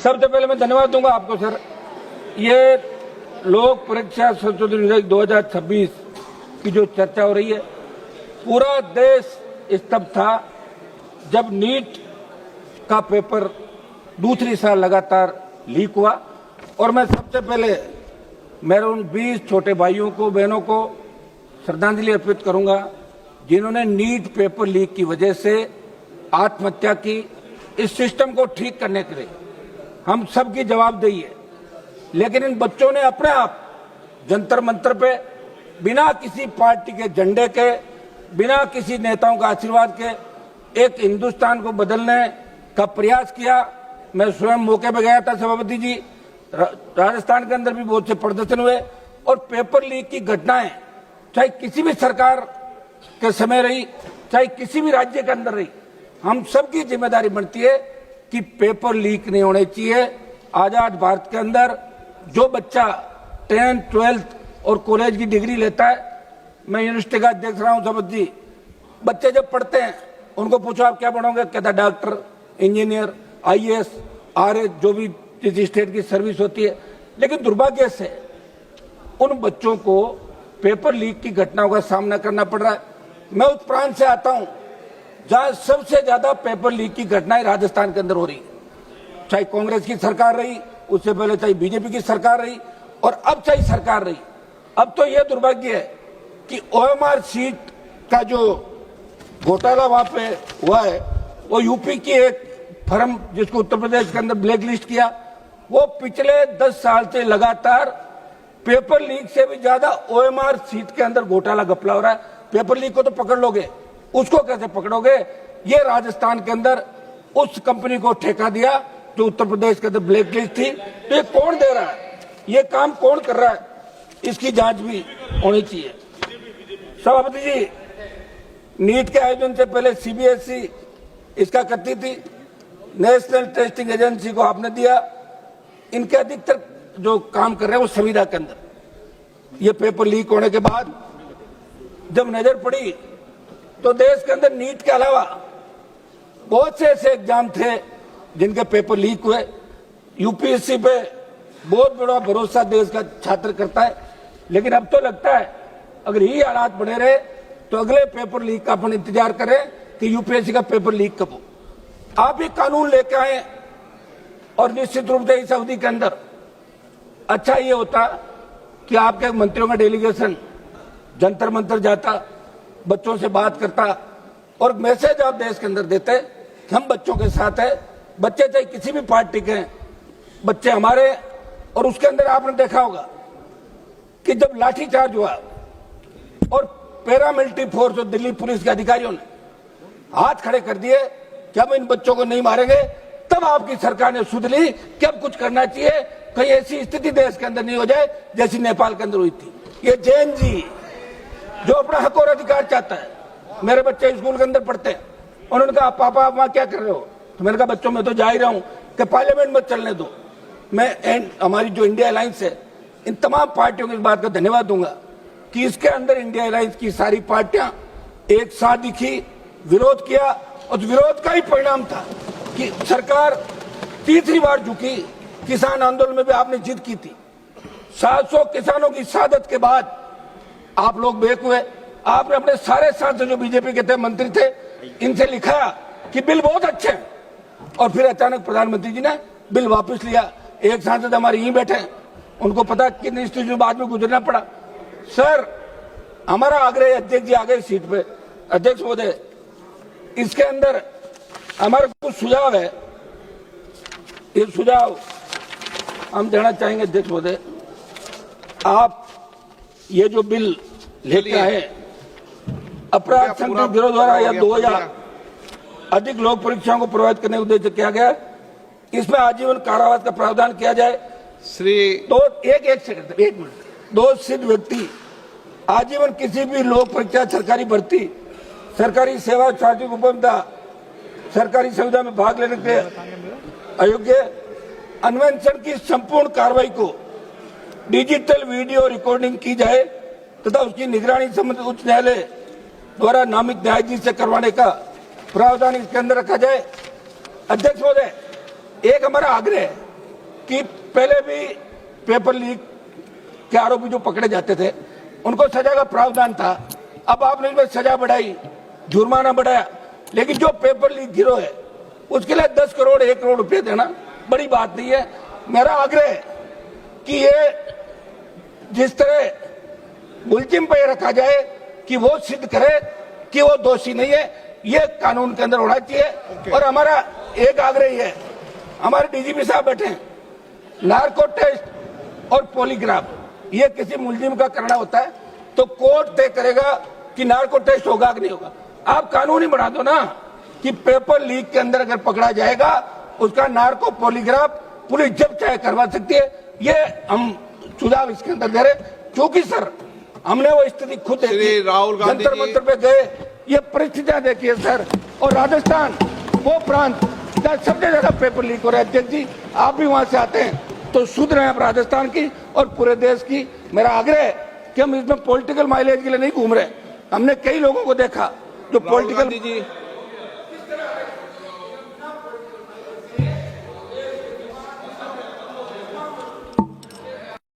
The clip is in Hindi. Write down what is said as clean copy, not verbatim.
सबसे पहले मैं धन्यवाद दूंगा आपको सर। ये लोक परीक्षा संशोधन विधेयक 2026 की जो चर्चा हो रही है, पूरा देश स्तब्ध था जब नीट का पेपर दूसरी साल लगातार लीक हुआ। और मैं सबसे पहले मेरे उन 20 छोटे भाइयों को बहनों को श्रद्धांजलि अर्पित करूंगा जिन्होंने नीट पेपर लीक की वजह से आत्महत्या की। इस सिस्टम को ठीक करने के लिए हम सबकी जवाबदेही है, लेकिन इन बच्चों ने अपने आप जंतर मंतर पे बिना किसी पार्टी के झंडे के, बिना किसी नेताओं का आशीर्वाद के एक हिंदुस्तान को बदलने का प्रयास किया। मैं स्वयं मौके पर गया था सभापति जी। राजस्थान के अंदर भी बहुत से प्रदर्शन हुए और पेपर लीक की घटनाएं चाहे किसी भी सरकार के समय रही, चाहे किसी भी राज्य के अंदर रही, हम सबकी जिम्मेदारी बनती है कि पेपर लीक नहीं होने चाहिए। आजाद भारत के अंदर जो बच्चा 10th, 12th और कॉलेज की डिग्री लेता है, मैं यूनिवर्सिटी का अध्यक्ष रहा हूं सभापति जी, बच्चे जब पढ़ते हैं उनको पूछो आप क्या बनोगे, कहता डॉक्टर, इंजीनियर, IAS, RS, जो भी जिस स्टेट की सर्विस होती है। लेकिन दुर्भाग्य से उन बच्चों को पेपर लीक की घटनाओं का सामना करना पड़ रहा है। मैं उस प्रांत से आता हूं जहां सबसे ज्यादा पेपर लीक की घटनाएं राजस्थान के अंदर हो रही है, चाहे कांग्रेस की सरकार रही, उससे पहले चाहे बीजेपी की सरकार रही और अब चाहे सरकार रही। अब तो यह दुर्भाग्य है कि OMR सीट का जो घोटाला वहां पे हुआ है, वो यूपी की एक फर्म जिसको उत्तर प्रदेश के अंदर ब्लैक लिस्ट किया, वो पिछले 10 साल से लगातार पेपर लीक से भी ज्यादा OMR सीट के अंदर घोटाला घपला हो रहा है। पेपर लीक को तो पकड़ लोगे, उसको कैसे पकड़ोगे? ये राजस्थान के अंदर उस कंपनी को ठेका दिया जो उत्तर प्रदेश के अंदर ब्लैक लिस्ट थी। तो ये कौन दे रहा है, ये काम कौन कर रहा है, इसकी जांच भी होनी चाहिए। सभापति जी, नीट के आयोजन से पहले CBSE इसका करती थी, नेशनल टेस्टिंग एजेंसी को आपने दिया। इनके अधिकतर जो काम कर रहे हैं वो संविदा के अंदर। ये पेपर लीक होने के बाद जब नजर पड़ी तो देश के अंदर नीट के अलावा बहुत से ऐसे एग्जाम थे जिनके पेपर लीक हुए। UPSC पे बहुत बड़ा भरोसा देश का छात्र करता है, लेकिन अब तो लगता है अगर यही हालात बने रहे तो अगले पेपर लीक का अपन इंतजार करें कि UPSC का पेपर लीक कब हो। आप ये कानून लेके आए और निश्चित रूप से इस अवधि के अंदर अच्छा ये होता कि आपके मंत्रियों का डेलीगेशन जंतर मंतर जाता, बच्चों से बात करता और मैसेज आप देश के अंदर देते कि हम बच्चों के साथ है। बच्चे चाहे किसी भी पार्टी के हैं, बच्चे हमारे। और उसके अंदर आपने देखा होगा कि जब लाठीचार्ज हुआ और पैरामिलिट्री फोर्स और दिल्ली पुलिस के अधिकारियों ने हाथ खड़े कर दिए कि हम इन बच्चों को नहीं मारेंगे, तब आपकी सरकार ने सुध ली कि अब कुछ करना चाहिए, कहीं ऐसी स्थिति देश के अंदर नहीं हो जाए जैसी नेपाल के अंदर हुई थी। ये जैन जी जो अपना हक और अधिकार चाहता है, मेरे बच्चे स्कूल के अंदर पढ़ते हैं, उन्होंने कहा पापा आप वहां क्या कर रहे हो? तो मैंने कहा बच्चों में तो जा ही रहा हूं कि पार्लियामेंट मत चलने दो। मैं हमारी जो इंडिया अलायंस है, इन तमाम पार्टियों को इस बात का धन्यवाद दूंगा कि इसके अंदर इंडिया अलायंस की सारी पार्टियां एक साथ दिखी, विरोध किया और विरोध का ही परिणाम था कि सरकार तीसरी बार झुकी। किसान आंदोलन में भी आपने जिद की थी। 700 किसानों की शहादत के बाद आप लोग बेक हुए। आपने अपने सारे सांसद जो बीजेपी के थे, मंत्री थे, इनसे लिखा कि बिल बहुत अच्छे हैं और फिर अचानक प्रधानमंत्री जी ने बिल वापस लिया। एक सांसद हमारे यहीं बैठे हैं, उनको पता कितनी स्थिति बाद में गुजरना पड़ा। सर, हमारा आग्रह, अध्यक्ष जी आ गए सीट पे, अध्यक्ष महोदय, इसके अंदर हमारा कुछ सुझाव है। ये सुझाव हम देना चाहेंगे अध्यक्ष महोदय। आप ये जो बिल लेके आए, अपराध संगठन गिरोह द्वारा या 2 या अधिक लोक परीक्षाओं को प्रभावित करने के उद्देश्य किया गया, इसमें आजीवन कारावास का प्रावधान किया जाए। तो एक मिनट, दोषित व्यक्ति आजीवन किसी भी लोक परीक्षा, सरकारी भर्ती, सरकारी सेवा, सार्वजनिक उपभोक्ता, सरकारी सुविधा में भाग लेने के अयोग्य, अन्वेषण की संपूर्ण कार्रवाई को डिजिटल वीडियो रिकॉर्डिंग की जाए तथा उसकी निगरानी संबंधित उच्च न्यायालय द्वारा नामित न्यायाधीश से करवाने का प्रावधान इसके अंदर रखा जाए। अध्यक्ष महोदय, एक हमारा आग्रह है कि पहले भी पेपर लीक के आरोपी जो पकड़े जाते थे उनको सजा का प्रावधान था। अब आपने इसमें सजा बढ़ाई, जुर्माना बढ़ाया, लेकिन जो पेपर लीक गिरोह है उसके लिए 10 करोड़ 1 करोड़ रुपए देना बड़ी बात नहीं है। मेरा आग्रह है कि ये जिस तरह मुलजिम पे रखा जाए कि वो सिद्ध करे कि वो दोषी नहीं है, ये कानून के अंदर होना चाहिए। और हमारा एक आग्रह ही है, हमारे डीजीपी साहब बैठे हैं, नार्को टेस्ट और पॉलीग्राफ ये किसी मुलजिम का करना होता है तो कोर्ट तय करेगा कि नार्को टेस्ट होगा कि नहीं होगा। आप कानून ही बना दो ना कि पेपर लीक के अंदर अगर पकड़ा जाएगा उसका नार्को पॉलीग्राफ पुलिस जब चाहे करवा सकती है। ये हम सुझाव इसके अंदर दे रहे, क्योंकि सर हमने वो स्थिति खुद राहुल गांधी जंतर मंतर पे गए, ये परिस्थितियां देखिए सर। और राजस्थान वो प्रांत जहाँ सबसे ज्यादा पेपर लीक हो रहा है, अध्यक्ष जी आप भी वहां से आते हैं तो सुध रहे हैं आप राजस्थान की और पूरे देश की। मेरा आग्रह है कि हम इसमें पॉलिटिकल माइलेज के लिए नहीं घूम रहे। हमने कई लोगों को देखा जो पॉलिटिकल